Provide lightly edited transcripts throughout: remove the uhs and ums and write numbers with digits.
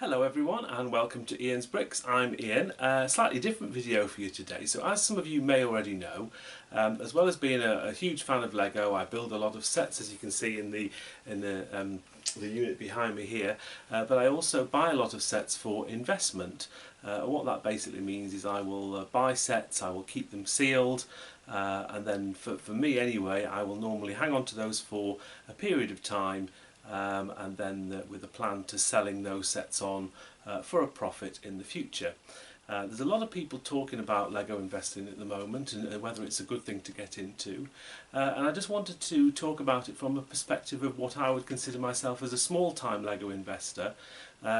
Hello everyone and welcome to Ian's Bricks. I'm Ian. A slightly different video for you today. So as some of you may already know, as well as being a huge fan of Lego, I build a lot of sets, as you can see in the unit behind me here, but I also buy a lot of sets for investment. What that basically means is I will buy sets, I will keep them sealed, and then for me anyway, I will normally hang on to those for a period of time, and then with a plan to selling those sets on for a profit in the future. There's a lot of people talking about Lego investing at the moment and whether it's a good thing to get into, and I just wanted to talk about it from a perspective of what I would consider myself as a small-time Lego investor.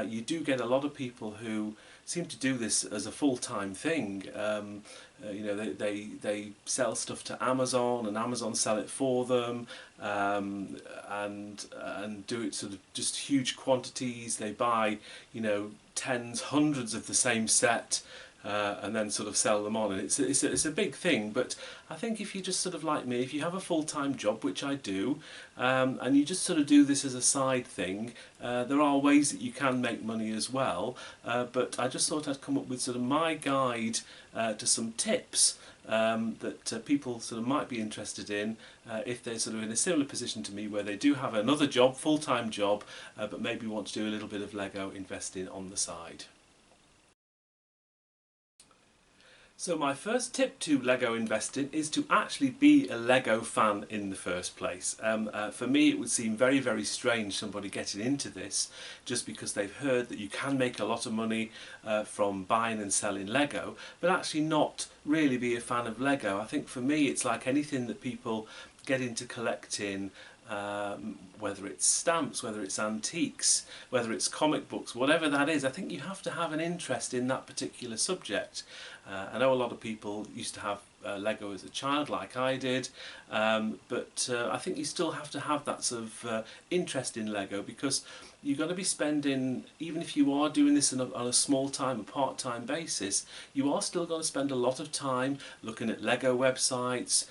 You do get a lot of people who seem to do this as a full-time thing. You know, they sell stuff to Amazon and Amazon sell it for them, and do it sort of just huge quantities. They buy, you know, tens, hundreds of the same set, and then sort of sell them on, and it's a big thing. But I think if you just sort of like me, if you have a full-time job, which I do, and you just sort of do this as a side thing, there are ways that you can make money as well, but I just thought I'd come up with sort of my guide to some tips that people sort of might be interested in if they're sort of in a similar position to me where they do have another job, full-time job, but maybe want to do a little bit of Lego investing on the side. So my first tip to Lego investing is to actually be a Lego fan in the first place. For me it would seem very, very strange somebody getting into this just because they've heard that you can make a lot of money from buying and selling Lego, but actually not really be a fan of Lego. I think for me it's like anything that people get into collecting, whether it's stamps, whether it's antiques, whether it's comic books, whatever that is. I think you have to have an interest in that particular subject. I know a lot of people used to have Lego as a child, like I did, but I think you still have to have that sort of interest in Lego, because you're going to be spending, even if you are doing this on a small-time, a part-time basis, you are still going to spend a lot of time looking at Lego websites,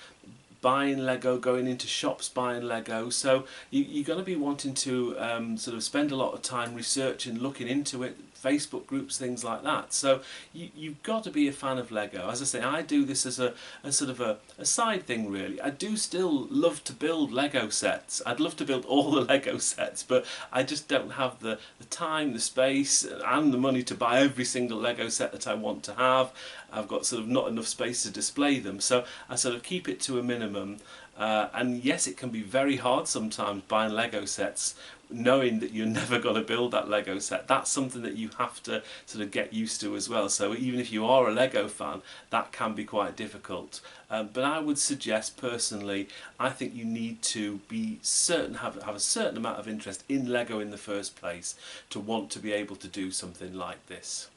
buying Lego, going into shops buying Lego. So you're going to be wanting to sort of spend a lot of time researching, looking into it, Facebook groups, things like that. So you've got to be a fan of Lego. As I say, I do this as a sort of a side thing really. I do still love to build Lego sets. I'd love to build all the Lego sets, but I just don't have the time, the space and the money to buy every single Lego set that I want to have. I've got sort of not enough space to display them, so I sort of keep it to a minimum. And yes, it can be very hard sometimes buying Lego sets, knowing that you're never going to build that Lego set. That's something that you have to sort of get used to as well. So even if you are a Lego fan, that can be quite difficult. But I would suggest personally, I think you need to be certain, have a certain amount of interest in Lego in the first place to want to be able to do something like this.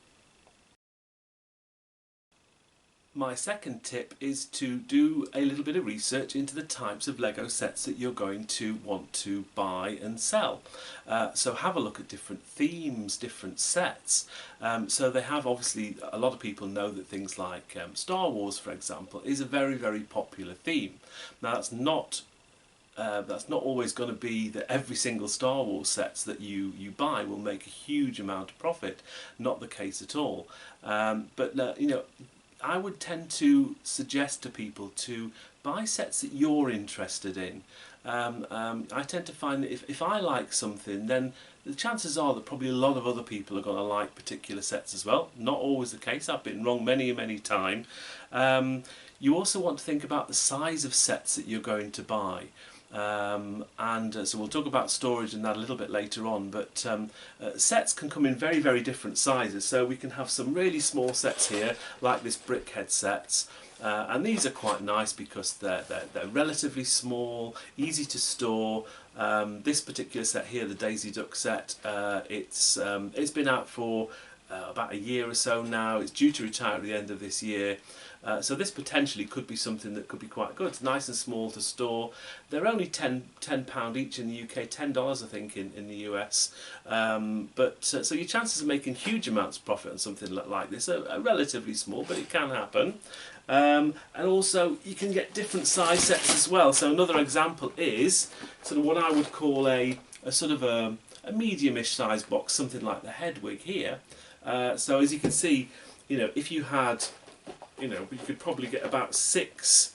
My second tip is to do a little bit of research into the types of Lego sets that you're going to want to buy and sell. So have a look at different themes, different sets. So they have, obviously, a lot of people know that things like Star Wars, for example, is a very, very popular theme. Now that's not always going to be that every single Star Wars sets that you buy will make a huge amount of profit. Not the case at all. But you know, I would tend to suggest to people to buy sets that you're interested in. I tend to find that if I like something, then the chances are that probably a lot of other people are going to like particular sets as well. Not always the case. I've been wrong many, many times. You also want to think about the size of sets that you're going to buy. So we'll talk about storage and that a little bit later on, but sets can come in very, very different sizes. So we can have some really small sets here, like this brickhead sets, and these are quite nice because they're relatively small, easy to store. This particular set here, the Daisy Duck set, it's been out for about a year or so now. It's due to retire at the end of this year. So this potentially could be something that could be quite good. It's nice and small to store. They're only £10 each in the UK, $10 I think in the US. So your chances of making huge amounts of profit on something like this are relatively small, but it can happen. And also you can get different size sets as well. So another example is sort of what I would call a sort of a a medium-ish size box, something like the Hedwig here. So as you can see, if you had, you could probably get about six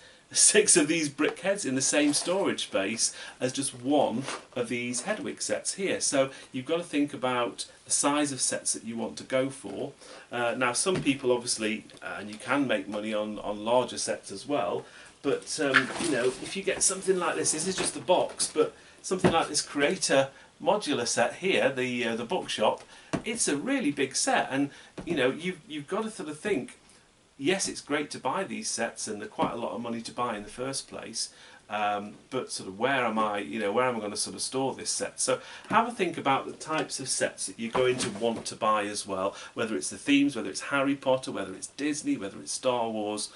of these brick heads in the same storage space as just one of these Hedwig sets here. So you've got to think about the size of sets that you want to go for. Now some people obviously, and you can make money on larger sets as well, but if you get something like this is just the box, but something like this Creator modular set here, the bookshop, it's a really big set, and you've got to sort of think, yes, it's great to buy these sets, and they're quite a lot of money to buy in the first place. But sort of where am I going to sort of store this set? So have a think about the types of sets that you're going to want to buy as well, whether it's the themes, whether it's Harry Potter, whether it's Disney, whether it's Star Wars.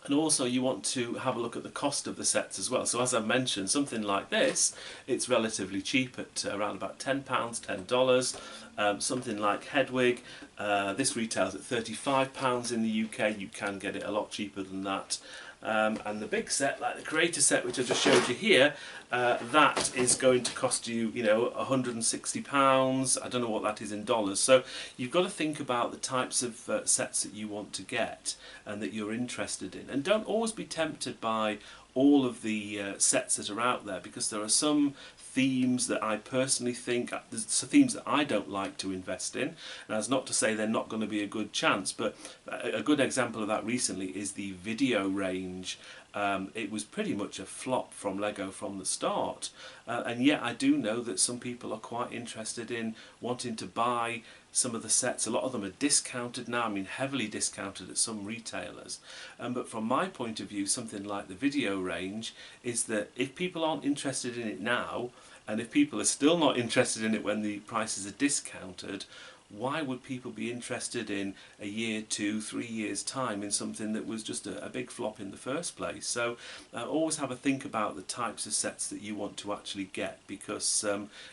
And also you want to have a look at the cost of the sets as well. So as I mentioned, something like this, it's relatively cheap at around about £10, $10. Something like Hedwig, this retails at £35 in the UK. You can get it a lot cheaper than that. And the big set, like the Creator set, which I just showed you here, that is going to cost you, £160. I don't know what that is in dollars. So you've got to think about the types of sets that you want to get and that you're interested in. And don't always be tempted by all of the sets that are out there, because there are some themes that I personally think, there's themes that I don't like to invest in. And that's not to say they're not going to be a good chance, but a good example of that recently is the video range. It was pretty much a flop from Lego from the start, and yet I do know that some people are quite interested in wanting to buy some of the sets. A lot of them are discounted now, I mean heavily discounted at some retailers, but from my point of view, something like the video range is that if people aren't interested in it now, and if people are still not interested in it when the prices are discounted, why would people be interested in a year, 2, 3 years time in something that was just a big flop in the first place? So always have a think about the types of sets that you want to actually get, because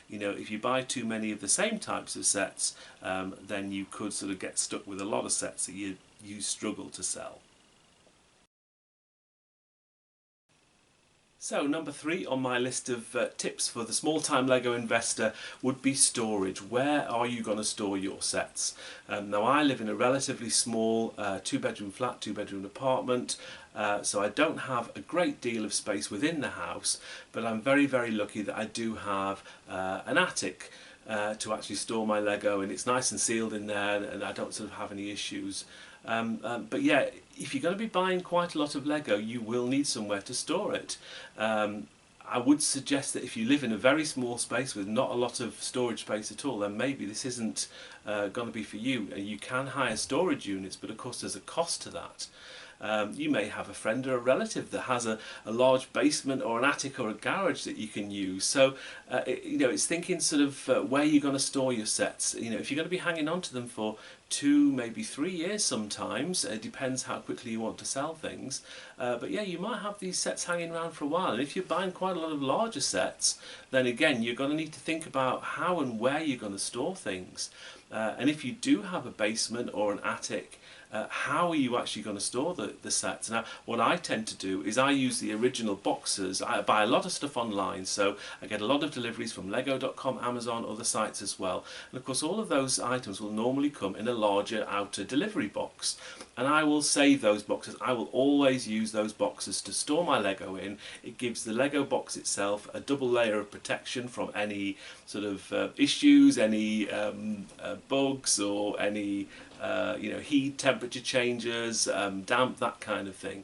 if you buy too many of the same types of sets, then you could sort of get stuck with a lot of sets that you struggle to sell. So number 3 on my list of tips for the small-time Lego investor would be storage. Where are you going to store your sets? Now I live in a relatively small 2-bedroom flat, 2-bedroom apartment, so I don't have a great deal of space within the house, but I'm very, very lucky that I do have an attic to actually store my Lego, and it's nice and sealed in there, and I don't sort of have any issues. But yeah, if you're going to be buying quite a lot of Lego, you will need somewhere to store it. I would suggest that if you live in a very small space with not a lot of storage space at all, then maybe this isn't going to be for you. You can hire storage units, but of course there's a cost to that. You may have a friend or a relative that has a large basement or an attic or a garage that you can use. So it's thinking sort of where you're going to store your sets. If you're going to be hanging on to them for 2, maybe 3 years sometimes, it depends how quickly you want to sell things, but yeah, you might have these sets hanging around for a while, and if you're buying quite a lot of larger sets, then again you're going to need to think about how and where you're going to store things. And if you do have a basement or an attic, how are you actually going to store the sets? Now, what I tend to do is I use the original boxes. I buy a lot of stuff online, so I get a lot of deliveries from Lego.com, Amazon, other sites as well. And of course, all of those items will normally come in a larger outer delivery box. And I will save those boxes. I will always use those boxes to store my Lego in. It gives the Lego box itself a double layer of protection from any sort of issues, any bugs, or any heat, temperature changes, damp, that kind of thing.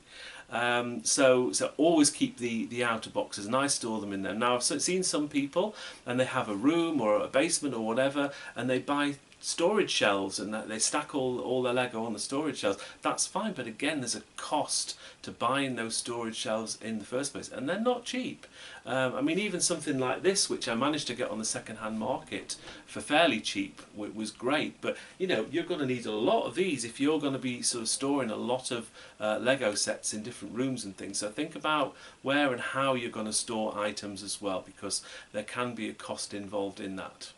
So always keep the outer boxes, and I store them in there. Now I've seen some people, and they have a room or a basement or whatever, and they buy storage shelves and they stack all their Lego on the storage shelves. That's fine, but again, there's a cost to buying those storage shelves in the first place, and they're not cheap. I mean, even something like this, which I managed to get on the second-hand market for fairly cheap, was great. But you're going to need a lot of these if you're going to be sort of storing a lot of Lego sets in different rooms and things. So think about where and how you're going to store items as well, because there can be a cost involved in that.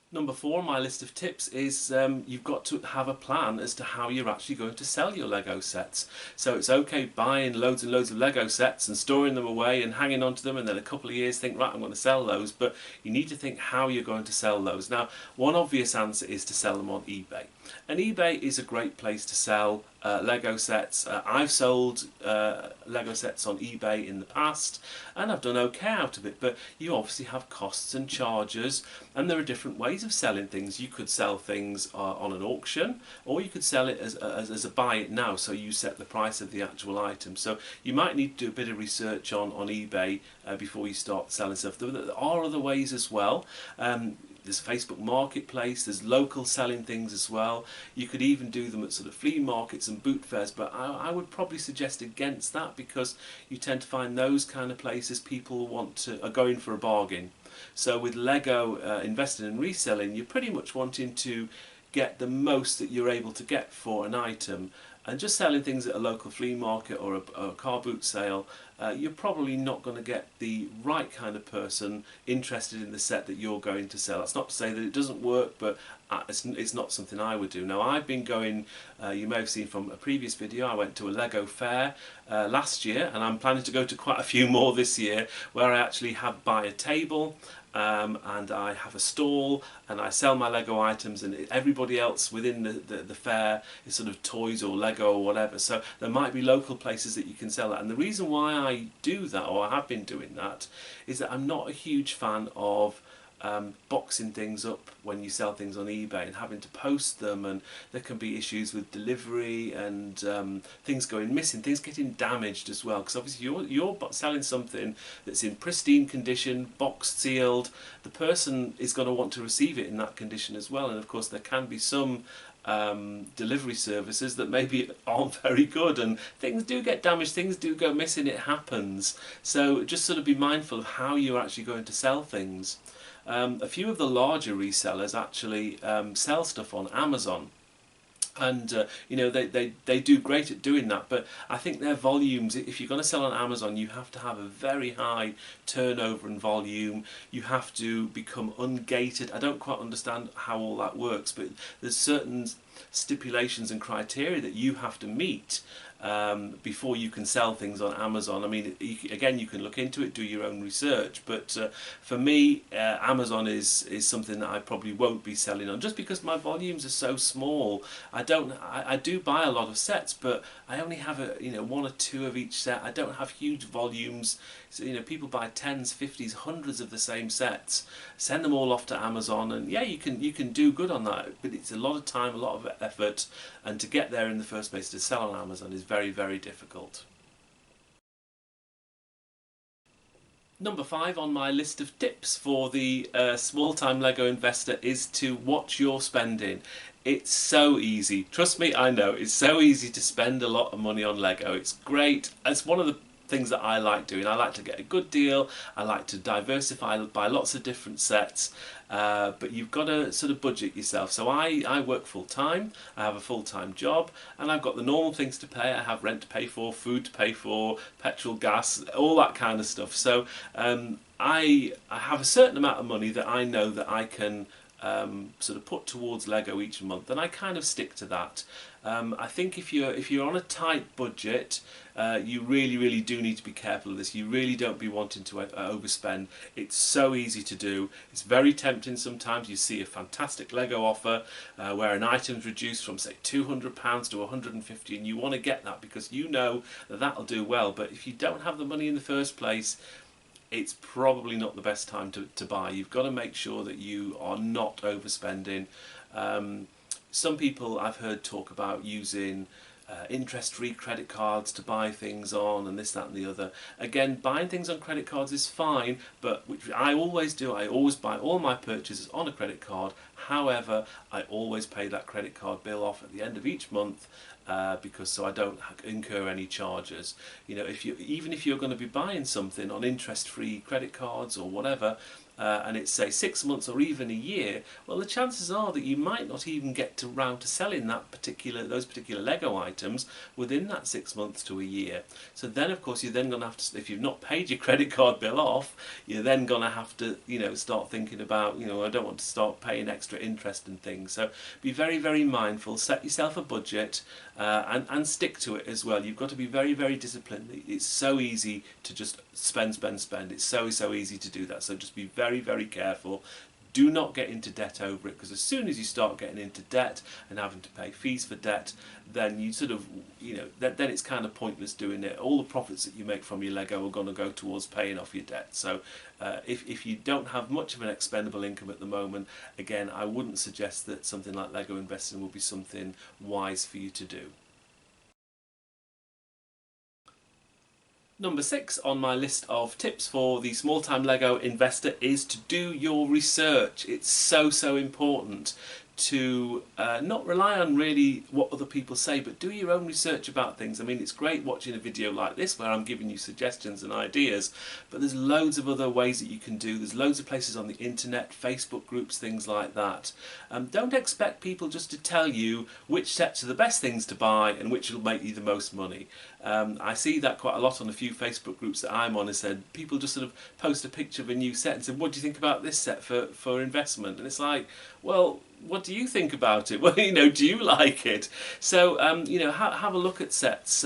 Number 4 on my list of tips is you've got to have a plan as to how you're actually going to sell your Lego sets. So it's okay buying loads and loads of Lego sets and storing them away and hanging on to them, and then a couple of years think, right, I'm going to sell those, but you need to think how you're going to sell those. Now, one obvious answer is to sell them on eBay. And eBay is a great place to sell Lego sets. I've sold Lego sets on eBay in the past and I've done okay out of it, but you obviously have costs and charges, and there are different ways of selling things. You could sell things on an auction, or you could sell it as a buy it now, so you set the price of the actual item. So you might need to do a bit of research on eBay before you start selling stuff. There are other ways as well. There's Facebook Marketplace, there's local selling things as well. You could even do them at sort of flea markets and boot fairs, but I would probably suggest against that, because you tend to find those kind of places people are going for a bargain. So with Lego investing and reselling, you're pretty much wanting to get the most that you're able to get for an item, and just selling things at a local flea market or a car boot sale, you're probably not going to get the right kind of person interested in the set that you're going to sell. That's not to say that it doesn't work, but it's not something I would do. Now, I've been going, you may have seen from a previous video, I went to a Lego fair last year, and I'm planning to go to quite a few more this year, where I actually buy a table, and I have a stall, and I sell my Lego items, and everybody else within the fair is sort of toys or Lego or whatever. So there might be local places that you can sell that. And the reason why I do that, or I have been doing that, is that I'm not a huge fan of boxing things up when you sell things on eBay and having to post them, and there can be issues with delivery and things going missing, things getting damaged as well, because obviously you're selling something that's in pristine condition, boxed, sealed. The person is going to want to receive it in that condition as well, and of course there can be some delivery services that maybe aren't very good, and things do get damaged, things do go missing, it happens. So just sort of be mindful of how you're actually going to sell things. A few of the larger resellers actually sell stuff on Amazon, and you know, they do great at doing that, but I think their volumes, if you're going to sell on Amazon, you have to have a very high turnover and volume. You have to become ungated. I don't quite understand how all that works, but there's certain stipulations and criteria that you have to meet before you can sell things on Amazon. I mean, again, you can look into it, do your own research, but for me, Amazon is something that I probably won't be selling on, just because my volumes are so small. I do buy a lot of sets, but I only have one or two of each set. I don't have huge volumes. So, people buy 10s, 50s, hundreds of the same sets, send them all off to Amazon, and yeah, you can do good on that, but it's a lot of time, a lot of effort, and to get there in the first place to sell on Amazon is very, very difficult. Number 5 on my list of tips for the small-time Lego investor is to watch your spending. It's so easy. Trust me, I know. It's so easy to spend a lot of money on Lego. It's great. It's one of the things that I like doing. I like to get a good deal. I like to diversify, buy lots of different sets, but you've got to sort of budget yourself. So I work full time, I have a full-time job, and I've got the normal things to pay. I have rent to pay for, food to pay for, petrol, gas, all that kind of stuff. So I have a certain amount of money that I know that I can sort of put towards Lego each month, and I kind of stick to that. I think if you're on a tight budget, you really do need to be careful of this. You really don't be wanting to overspend. It's so easy to do. It's very tempting sometimes. You see a fantastic Lego offer where an item's reduced from, say, £200 to £150, and you want to get that because you know that that'll do well. But if you don't have the money in the first place, it's probably not the best time to buy. You've got to make sure that you are not overspending. Some people I've heard talk about using interest-free credit cards to buy things on, and this, that and the other. Again, buying things on credit cards is fine, but which I always do. I always buy all my purchases on a credit card. However, I always pay that credit card bill off at the end of each month, because so I don't incur any charges. Even if you're going to be buying something on interest-free credit cards or whatever, and it's say 6 months or even a year, well, the chances are that you might not even get round to selling those particular Lego items within that 6 months to a year. So then, of course, you're then going to have to, if you've not paid your credit card bill off, you're then going to have to, start thinking about, I don't want to start paying extra interest and things. So be very, very mindful. Set yourself a budget, and stick to it as well. You've got to be very, very disciplined. It's so easy to just spend, spend, spend. It's so, so easy to do that. So just be very, very careful. Do not get into debt over it, because as soon as you start getting into debt and having to pay fees for debt, then you sort of, then it's kind of pointless doing it. All the profits that you make from your Lego are going to go towards paying off your debt. So if you don't have much of an expendable income at the moment, again, I wouldn't suggest that something like Lego investing will be something wise for you to do. Number 6 on my list of tips for the small-time Lego investor is to do your research. It's so, so important to not rely on really what other people say, but do your own research about things. I mean, it's great watching a video like this where I'm giving you suggestions and ideas, but there's loads of other ways that you can do. There's loads of places on the internet, Facebook groups, things like that. Don't expect people just to tell you which sets are the best things to buy and which will make you the most money. I see that quite a lot on a few Facebook groups that I'm on. I said people just sort of post a picture of a new set and say, what do you think about this set for investment? And it's like, well, what do you think about it? Well, do you like it? So, have a look at sets.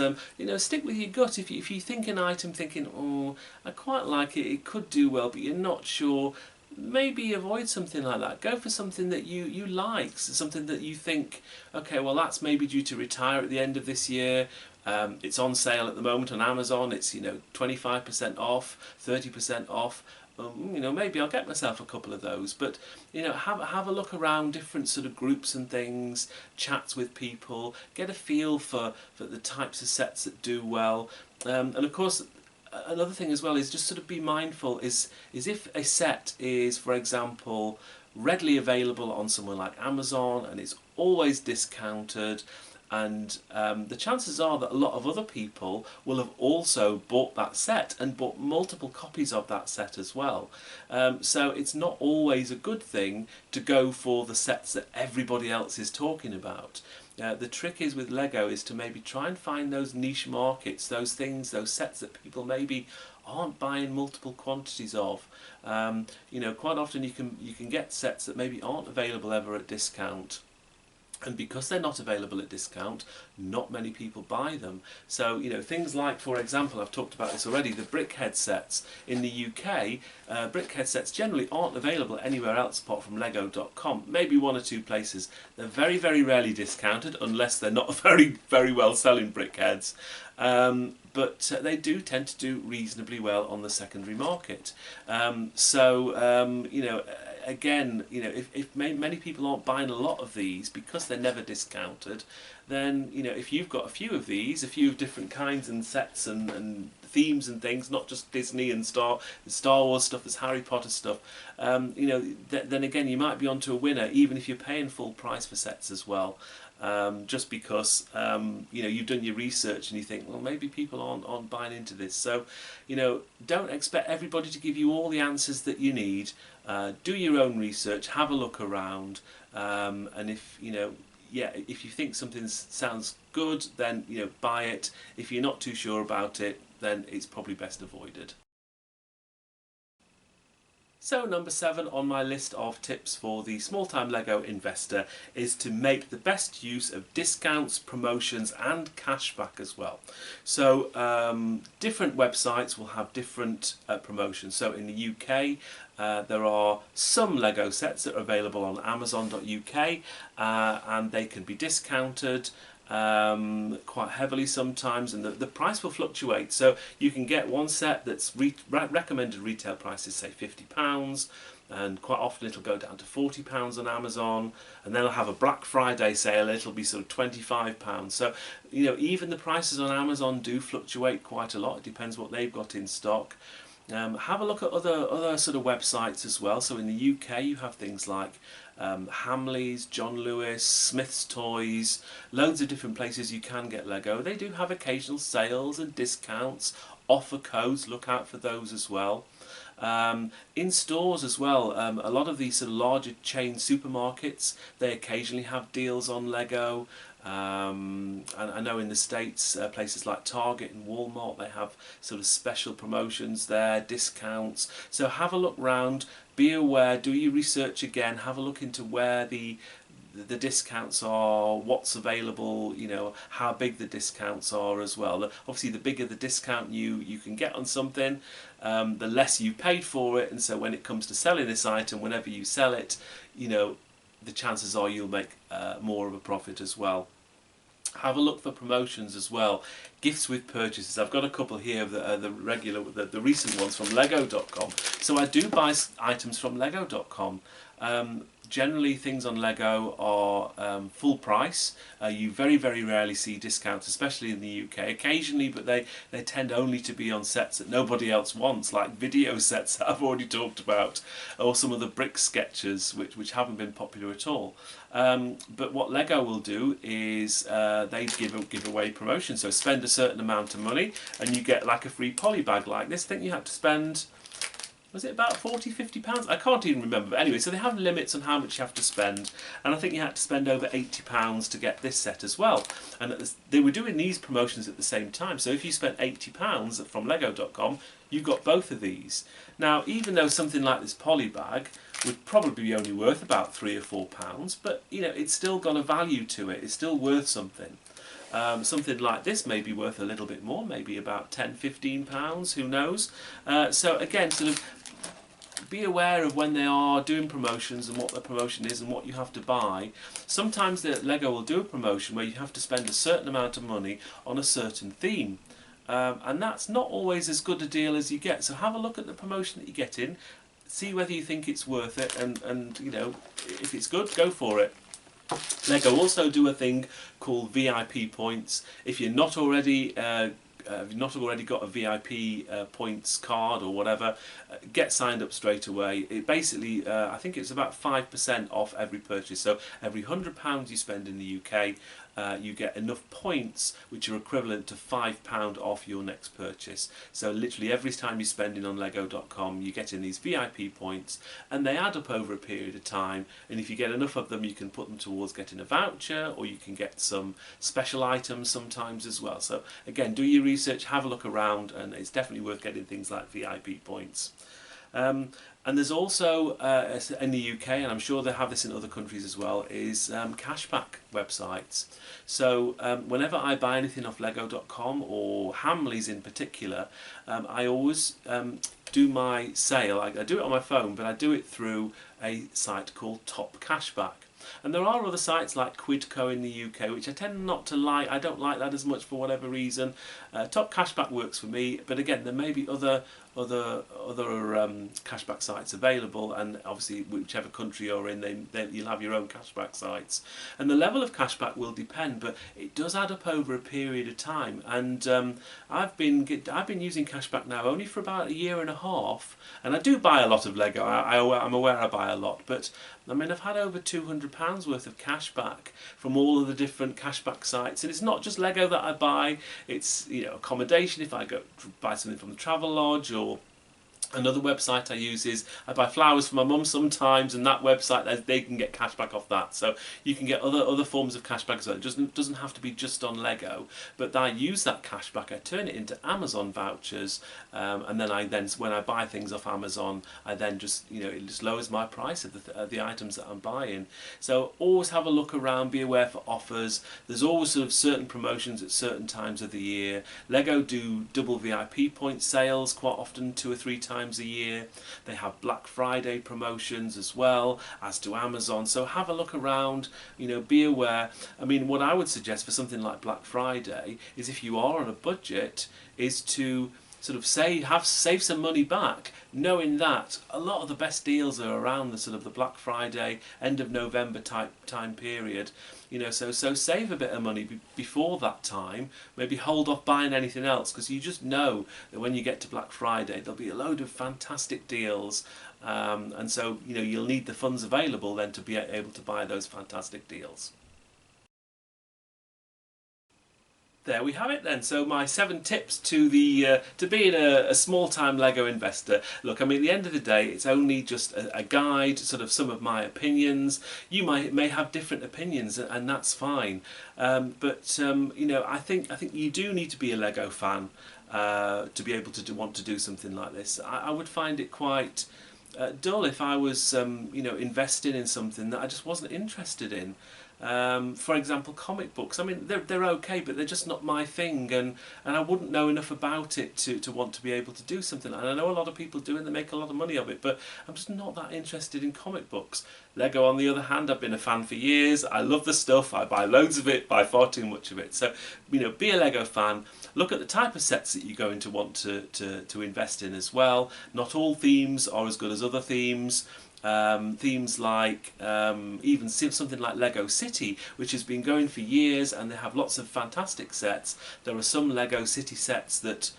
Stick with your gut. If you think an item thinking, oh, I quite like it, it could do well, but you're not sure, maybe avoid something like that. Go for something that you like, something that you think, okay, well, that's maybe due to retire at the end of this year. It's on sale at the moment on Amazon. It's 25% off, 30% off. Maybe I'll get myself a couple of those. But have a look around different sort of groups and things, chats with people, get a feel for the types of sets that do well. And of course, another thing as well is just sort of be mindful is if a set is, for example, readily available on somewhere like Amazon and it's always discounted, and the chances are that a lot of other people will have also bought that set and bought multiple copies of that set as well. So it's not always a good thing to go for the sets that everybody else is talking about. The trick is with Lego is to maybe try and find those niche markets, those things, those sets that people maybe aren't buying multiple quantities of. Quite often you can get sets that maybe aren't available ever at discount. And because they're not available at discount, not many people buy them. So, things like, for example, I've talked about this already, the Brickhead sets. In the UK, Brickhead sets generally aren't available anywhere else apart from Lego.com, maybe one or two places. They're very, very rarely discounted, unless they're not very, very well selling Brickheads. But they do tend to do reasonably well on the secondary market. Again, if many people aren't buying a lot of these because they're never discounted, then if you've got a few of these, a few of different kinds and sets and themes and things, not just Disney and Star Wars stuff, there's Harry Potter stuff, then again you might be onto a winner, even if you're paying full price for sets as well. Just because you've done your research and you think, well, maybe people aren't buying into this. So don't expect everybody to give you all the answers that you need. Do your own research, have a look around, and if you think something sounds good, then buy it. If you're not too sure about it, then it's probably best avoided. So number 7 on my list of tips for the small-time Lego investor is to make the best use of discounts, promotions and cashback as well. So different websites will have different promotions. So in the UK there are some Lego sets that are available on Amazon.uk and they can be discounted quite heavily sometimes, and the price will fluctuate. So you can get one set that's recommended retail price is say £50, and quite often it'll go down to £40 on Amazon, and then I'll have a Black Friday sale, it'll be sort of £25. So even the prices on Amazon do fluctuate quite a lot. It depends what they've got in stock. Have a look at other sort of websites as well. So in the UK you have things like Hamleys, John Lewis, Smith's Toys, loads of different places you can get Lego. They do have occasional sales and discounts Offer codes, look out for those as well. In stores as well, a lot of these sort of larger chain supermarkets, they occasionally have deals on Lego. And I know in the States, places like Target and Walmart, they have sort of special promotions there, discounts. So have a look round, be aware, do your research again, have a look into where the discounts are, what's available, you know, how big the discounts are as well. Obviously, the bigger the discount you can get on something, the less you paid for it, and so when it comes to selling this item, whenever you sell it, you know, the chances are you'll make more of a profit as well. Have a look for promotions as well. Gifts with purchases. I've got a couple here of the recent ones from Lego.com. So I do buy items from Lego.com. Generally, things on Lego are full price. You very, very rarely see discounts, especially in the UK. Occasionally, but they tend only to be on sets that nobody else wants, like video sets that I've already talked about, or some of the brick sketches, which haven't been popular at all. But what Lego will do is they give away promotions. So spend a certain amount of money, and you get like a free poly bag like this. I think you had to spend, was it about £40–50? I can't even remember. But anyway, so they have limits on how much you have to spend, and I think you had to spend over £80 to get this set as well. And they were doing these promotions at the same time. So if you spent £80 from Lego.com, you got both of these. Now, even though something like this poly bag would probably be only worth about £3 or £4, but you know, it's still got a value to it. It's still worth something. Something like this may be worth a little bit more, maybe about £10–15, who knows. So again, sort of be aware of when they are doing promotions and what the promotion is and what you have to buy. Sometimes the Lego will do a promotion where you have to spend a certain amount of money on a certain theme. And that's not always as good a deal as you get. So have a look at the promotion that you get in, see whether you think it's worth it, and you know, if it's good, go for it. Lego also do a thing called VIP points. If you're not already if you've not already got a VIP points card or whatever, get signed up straight away. It basically, I think it's about 5% off every purchase. So every £100 you spend in the UK, you get enough points which are equivalent to £5 off your next purchase. So literally every time you're spending on Lego.com, you get in these VIP points, and they add up over a period of time. And if you get enough of them, you can put them towards getting a voucher, or you can get some special items sometimes as well. So again, do your research, have a look around, and it's definitely worth getting things like VIP points. And there's also, in the UK, and I'm sure they have this in other countries as well, is cashback websites. So whenever I buy anything off Lego.com, or Hamleys in particular, I always do my sale. I do it on my phone, but I do it through a site called Top Cashback. And there are other sites like Quidco in the UK, which I tend not to like. I don't like that as much for whatever reason. Top Cashback works for me, but again, there may be other cashback sites available, and obviously whichever country you're in, you'll have your own cashback sites. And the level of cashback will depend, but it does add up over a period of time. And I've been using cashback now only for about a year and a half, and I do buy a lot of Lego. I'm aware I buy a lot, but I mean, I've had over £200 worth of cashback from all of the different cashback sites. And it's not just Lego that I buy, it's, you know, accommodation if I go buy something from the Travelodge, or another website I use is I buy flowers for my mum sometimes, and that website, they can get cashback off that. So you can get other forms of cashback as well. It doesn't have to be just on Lego, but I use that cashback, I turn it into Amazon vouchers, and then when I buy things off Amazon, I then just, you know, it just lowers my price of the items that I'm buying. So always have a look around, be aware for offers. There's always sort of certain promotions at certain times of the year. Lego do double VIP point sales quite often, 2 or 3 times a year. They have Black Friday promotions as well, as do Amazon. So have a look around, you know, be aware. I mean, what I would suggest for something like Black Friday is, if you are on a budget, is to sort of save some money back, knowing that a lot of the best deals are around the sort of the Black Friday, end of November type time period. You know, so save a bit of money before that time. Maybe hold off buying anything else, because you just know that when you get to Black Friday, there'll be a load of fantastic deals, and so, you know, you'll need the funds available then to be able to buy those fantastic deals. There we have it then. So my 7 tips to the to being a small-time Lego investor. Look, I mean, at the end of the day, it's only just a guide, sort of some of my opinions. You may have different opinions, and that's fine. You know, I think you do need to be a Lego fan to be able to want to do something like this. I would find it quite dull if I was you know, investing in something that I just wasn't interested in. For example, comic books. I mean, they're okay, but they're just not my thing, and I wouldn't know enough about it to want to be able to do something. And I know a lot of people do, and they make a lot of money of it, but I'm just not that interested in comic books. Lego, on the other hand, I've been a fan for years. I love the stuff. I buy loads of it, buy far too much of it. So, you know, be a Lego fan. Look at the type of sets that you're going to want to invest in as well. Not all themes are as good as other themes. Themes like even something like Lego City, which has been going for years, and they have lots of fantastic sets. There are some Lego City sets that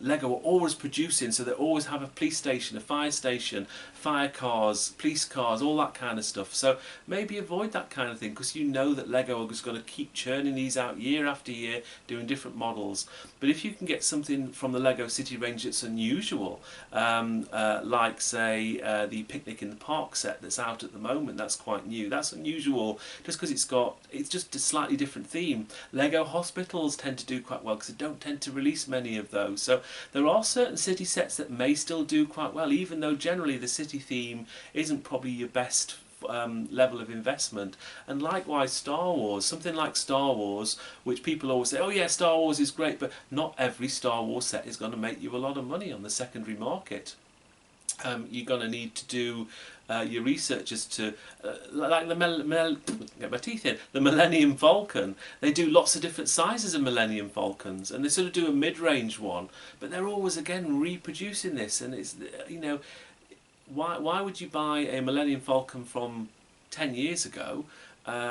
Lego are always producing, so they always have a police station, a fire station, fire cars, police cars, all that kind of stuff. So maybe avoid that kind of thing, because you know that Lego are just going to keep churning these out year after year, doing different models. But if you can get something from the Lego City range that's unusual, like say the Picnic in the Park set that's out at the moment, that's quite new. That's unusual just because it's just a slightly different theme. Lego Hospitals tend to do quite well because they don't tend to release many of those. So there are certain city sets that may still do quite well, even though generally the city theme isn't probably your best level of investment. And likewise Star Wars, something like Star Wars, which people always say, oh yeah, Star Wars is great, but not every Star Wars set is going to make you a lot of money on the secondary market. You're going to need to do your research as to, like get my teeth in, the Millennium Falcon. They do lots of different sizes of Millennium Falcons, and they sort of do a mid-range one, but they're always again reproducing this, and it's, you know, why would you buy a Millennium Falcon from 10 years ago,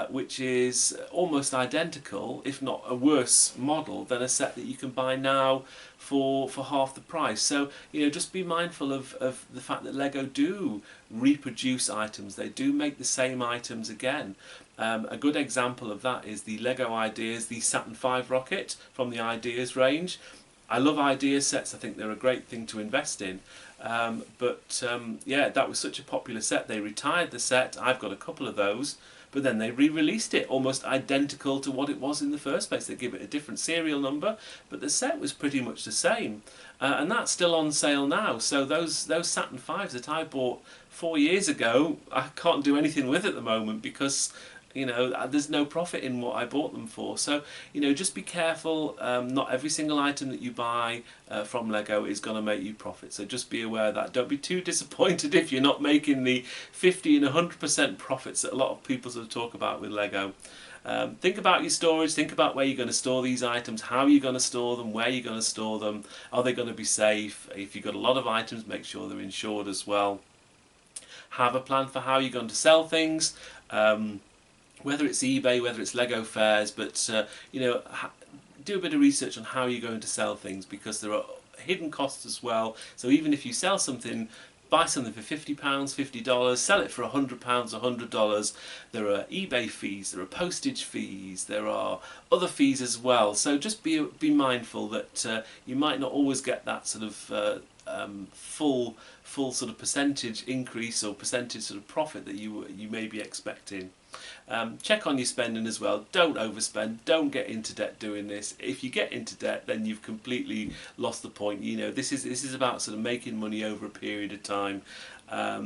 which is almost identical, if not a worse model, than a set that you can buy now for half the price? So, you know, just be mindful of the fact that Lego do reproduce items. They do make the same items again. A good example of that is the Lego Ideas, the Saturn V rocket from the Ideas range. I love Ideas sets. I think they're a great thing to invest in. Yeah, that was such a popular set. They retired the set. I've got a couple of those. But then they re-released it almost identical to what it was in the first place. They give it a different serial number, but the set was pretty much the same. And that's still on sale now. So those Saturn V's that I bought 4 years ago, I can't do anything with at the moment because, you know, there's no profit in what I bought them for. So, you know, just be careful. Not every single item that you buy from Lego is going to make you profit. So just be aware of that. Don't be too disappointed if you're not making the 50 and 100% profits that a lot of people sort of talk about with Lego. Think about your storage, think about where you're going to store these items, how you're going to store them, where you're going to store them, are they going to be safe? If you've got a lot of items, make sure they're insured as well. Have a plan for how you're going to sell things. Whether it's eBay, whether it's Lego fairs, but you know, do a bit of research on how you're going to sell things, because there are hidden costs as well. So even if you sell something, buy something for £50, $50, sell it for £100, $100, there are eBay fees, there are postage fees, there are other fees as well. So just be mindful that you might not always get that sort of full sort of percentage increase or percentage sort of profit that you may be expecting. Check on your spending as well. Don't overspend. Don't get into debt doing this. If you get into debt, then you've completely lost the point. You know, this is about sort of making money over a period of time.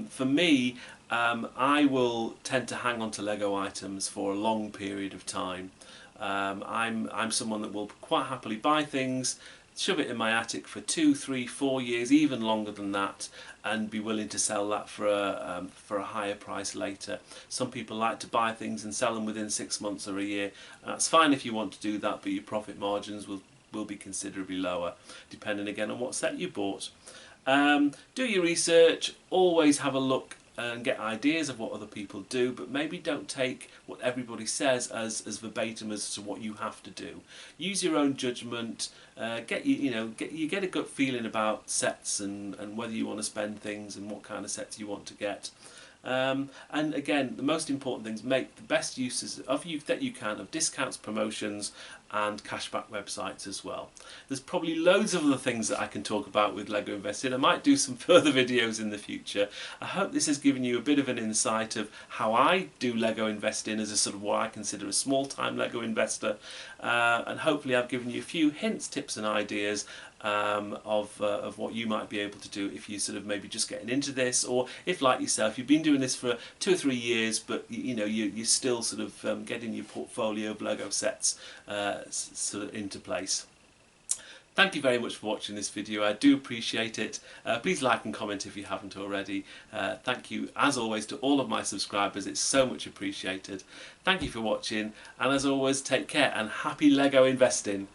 For me, I will tend to hang on to Lego items for a long period of time. I'm someone that will quite happily buy things, shove it in my attic for 2, 3, 4 years, even longer than that, and be willing to sell that for a higher price later. Some people like to buy things and sell them within 6 months or a year. That's fine if you want to do that, but your profit margins will be considerably lower, depending again on what set you bought. Do your research, always have a look and get ideas of what other people do, but maybe don't take what everybody says as verbatim as to what you have to do. Use your own judgment. Get a gut feeling about sets and whether you want to spend things and what kind of sets you want to get. And again, the most important things, make the best uses of that you can of discounts, promotions and cashback websites as well. There's probably loads of other things that I can talk about with Lego Investing. I might do some further videos in the future. I hope this has given you a bit of an insight of how I do Lego investing as a sort of what I consider a small-time Lego investor, and hopefully I've given you a few hints, tips and ideas of what you might be able to do if you sort of maybe just getting into this, or if like yourself you've been doing this for 2 or 3 years but you're still sort of getting your portfolio of Lego sets sort of into place. Thank you very much for watching this video. I do appreciate it. Please like and comment if you haven't already. Thank you as always to all of my subscribers. It's so much appreciated. Thank you for watching, and as always, take care and happy Lego investing.